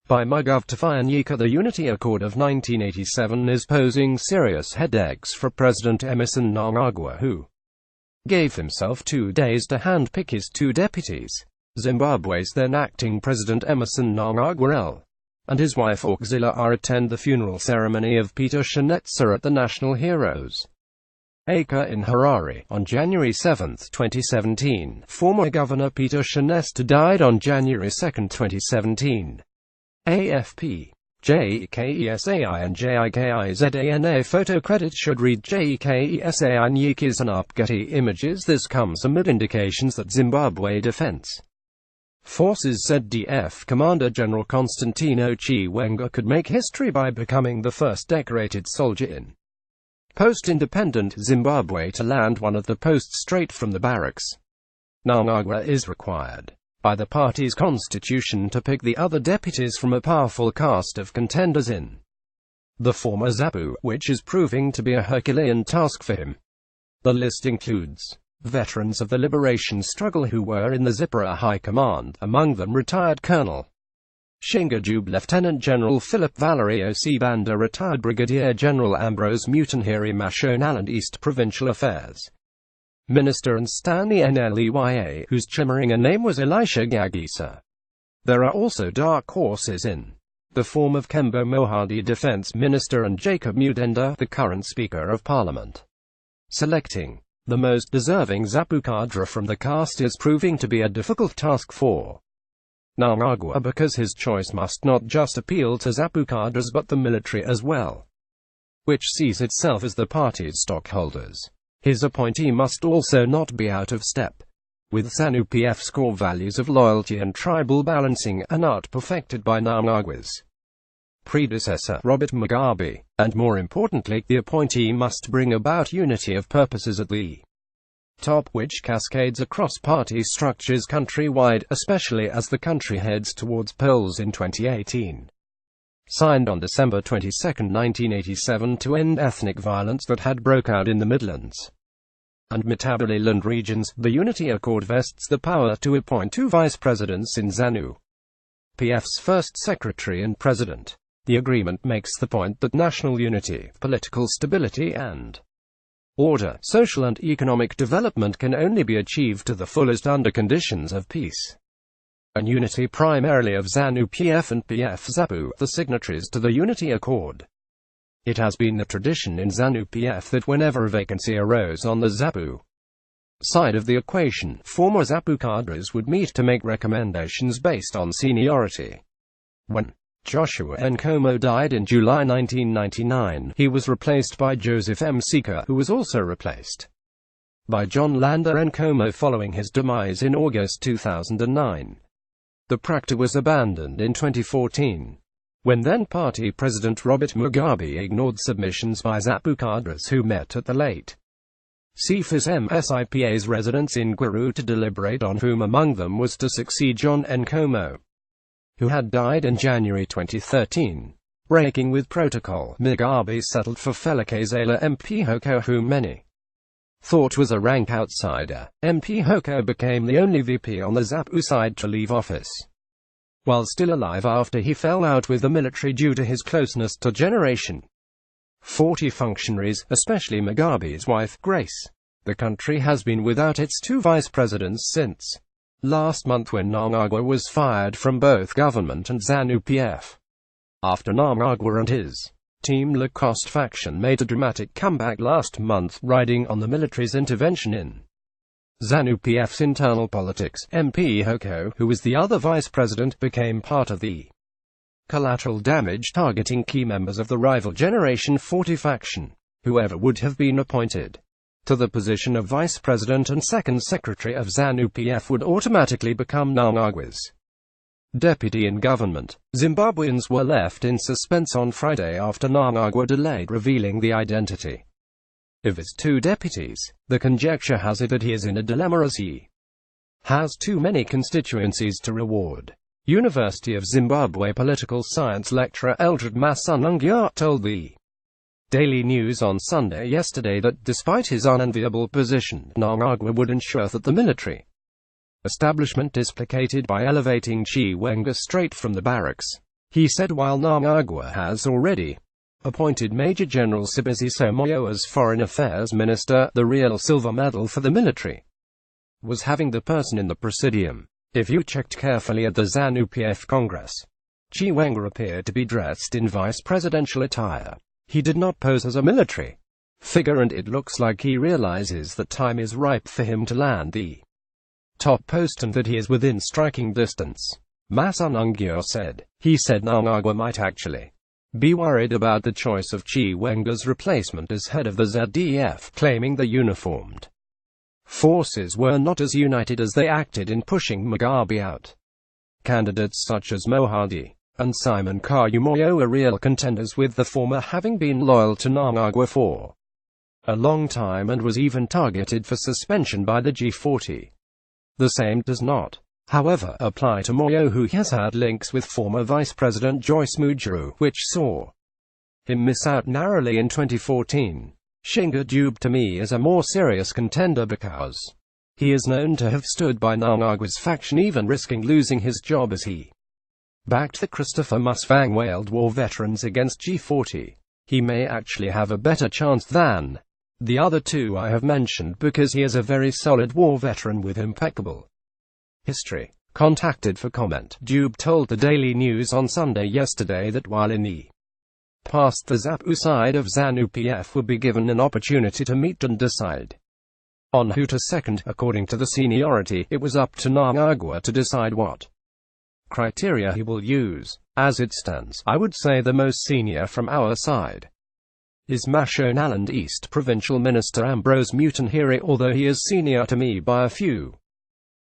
by Mugov Tafanyika. The Unity Accord of 1987 is posing serious headaches for President Emerson Mnangagwa, who gave himself 2 days to handpick his 2 deputies. Zimbabwe's then acting President Emerson Mnangagwa and his wife Auxilla attend the funeral ceremony of Peter Shenetsa at the National Heroes Acre in Harare on January 7, 2017. Former Governor Peter Shenetsa died on January 2, 2017. AFP. JEKESAI and JIKIZANA photo credit should read JEKESAI Nyikizanap. Getty Images. This comes amid indications that Zimbabwe Defense Forces ZDF Commander General Constantino Chiwenga could make history by becoming the first decorated soldier in post-independent Zimbabwe to land one of the posts straight from the barracks. Mnangagwa is required by the party's constitution to pick the other deputies from a powerful cast of contenders in the former ZAPU, which is proving to be a Herculean task for him. The list includes veterans of the liberation struggle who were in the ZIPRA High Command, among them retired Colonel Shingajube, Lieutenant General Philip Valerio Sibanda, retired Brigadier General Ambrose Mutanhiri Mashonaland, East Provincial Affairs Minister, and Stanley Nleya, whose Chimurenga name was Elisha Gagisa. There are also dark horses in the form of Kembo Mohadi, Defense Minister, and Jacob Mudenda, the current Speaker of Parliament. Selecting the most deserving ZAPU cadre from the cast is proving to be a difficult task for Mnangagwa, because his choice must not just appeal to ZAPU cadres but the military as well, which sees itself as the party's stockholders. His appointee must also not be out of step with ZANU-PF's core values of loyalty and tribal balancing, an art perfected by Mnangagwa's predecessor, Robert Mugabe, and more importantly, the appointee must bring about unity of purposes at the top, which cascades across party structures countrywide, especially as the country heads towards polls in 2018. Signed on December 22, 1987 to end ethnic violence that had broke out in the Midlands and Matabeleland regions, the Unity Accord vests the power to appoint 2 vice presidents in ZANU-PF's first secretary and president. The agreement makes the point that national unity, political stability and order, social and economic development can only be achieved to the fullest under conditions of peace and unity, primarily of ZANU-PF and PF-ZAPU, the signatories to the Unity Accord. It has been the tradition in ZANU-PF that whenever a vacancy arose on the ZAPU side of the equation, former ZAPU cadres would meet to make recommendations based on seniority. When Joshua Nkomo died in July 1999, he was replaced by Joseph Msika, who was also replaced by John Landa Nkomo following his demise in August 2009. The practice was abandoned in 2014, when then-party President Robert Mugabe ignored submissions by ZAPU cadres who met at the late CFIS-MSIPA's residence in Gweru to deliberate on whom among them was to succeed John Nkomo, who had died in January 2013. Breaking with protocol, Mugabe settled for Felekezela Mphoko, whom many thought was a rank outsider. Mphoko became the only VP on the ZAPU side to leave office while still alive after he fell out with the military due to his closeness to Generation 40 functionaries, especially Mugabe's wife, Grace. The country has been without its 2 vice presidents since last month, when Mnangagwa was fired from both government and ZANU-PF. After Mnangagwa and his Team Lacoste faction made a dramatic comeback last month, riding on the military's intervention in ZANU-PF's internal politics, Mphoko, who was the other vice president, became part of the collateral damage targeting key members of the rival Generation 40 faction. Whoever would have been appointed to the position of vice president and second secretary of ZANU-PF would automatically become Mnangagwa's deputy in government. Zimbabweans were left in suspense on Friday after Mnangagwa delayed revealing the identity of his 2 deputies. The conjecture has it that he is in a dilemma as he has too many constituencies to reward. University of Zimbabwe political science lecturer Eldred Masunungia told the Daily News on Sunday yesterday that despite his unenviable position, Mnangagwa would ensure that the military establishment is placated by elevating Chiwenga straight from the barracks. He said while Mnangagwa has already appointed Major General Sibusiso Moyo as Foreign Affairs Minister, the real silver medal for the military was having the person in the presidium. If you checked carefully at the ZANU-PF Congress, Chiwenga appeared to be dressed in vice presidential attire. He did not pose as a military figure, and it looks like he realizes that time is ripe for him to land the top post and that he is within striking distance. mnangagwa said. He said Mnangagwa might actually be worried about the choice of Chiwenga's replacement as head of the ZDF, claiming the uniformed forces were not as united as they acted in pushing Mugabe out. Candidates such as Mohadi and Simon Kayumoyo are real contenders, with the former having been loyal to Mnangagwa for a long time and was even targeted for suspension by the G40. The same does not, however, apply to Moyo, who has had links with former Vice President Joyce Mujuru, which saw him miss out narrowly in 2014. Shinga Dube to me is a more serious contender because he is known to have stood by Mnangagwa's faction, even risking losing his job as he backed the Christopher Musvang World War veterans against G40. He may actually have a better chance than the other two I have mentioned because he is a very solid war veteran with impeccable history. Contacted for comment, Dube told the Daily News on Sunday yesterday that while in the past the ZAPU side of ZANU-PF would be given an opportunity to meet and decide on who to second. According to the seniority, it was up to Mnangagwa to decide what criteria he will use. As it stands, I would say the most senior from our side is Mashonaland East Provincial Minister Ambrose Mutanhiri, although he is senior to me by a few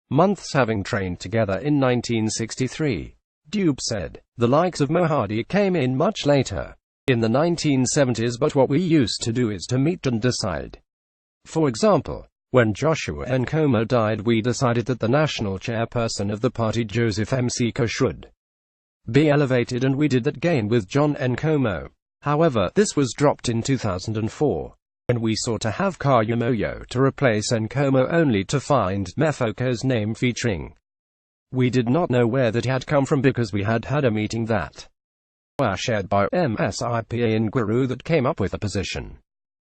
months, having trained together in 1963. Dube said. The likes of Mohadi came in much later, in the 1970s, but what we used to do is to meet and decide. For example, when Joshua Nkomo died, we decided that the national chairperson of the party, Joseph Msiko, should be elevated, and we did that again with John Nkomo. However, this was dropped in 2004, when we sought to have Kayumoyo to replace Nkomo, only to find Mefoko's name featuring. We did not know where that had come from because we had had a meeting that was shared by MSIPA in Guru that came up with a position.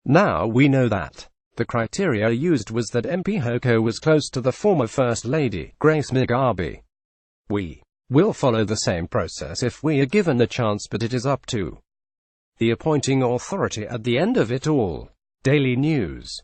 Now we know that the criteria used was that MP Hoko was close to the former First Lady, Grace Mugabe. We will follow the same process if we are given the chance, but it is up to the appointing authority at the end of it all. Daily News.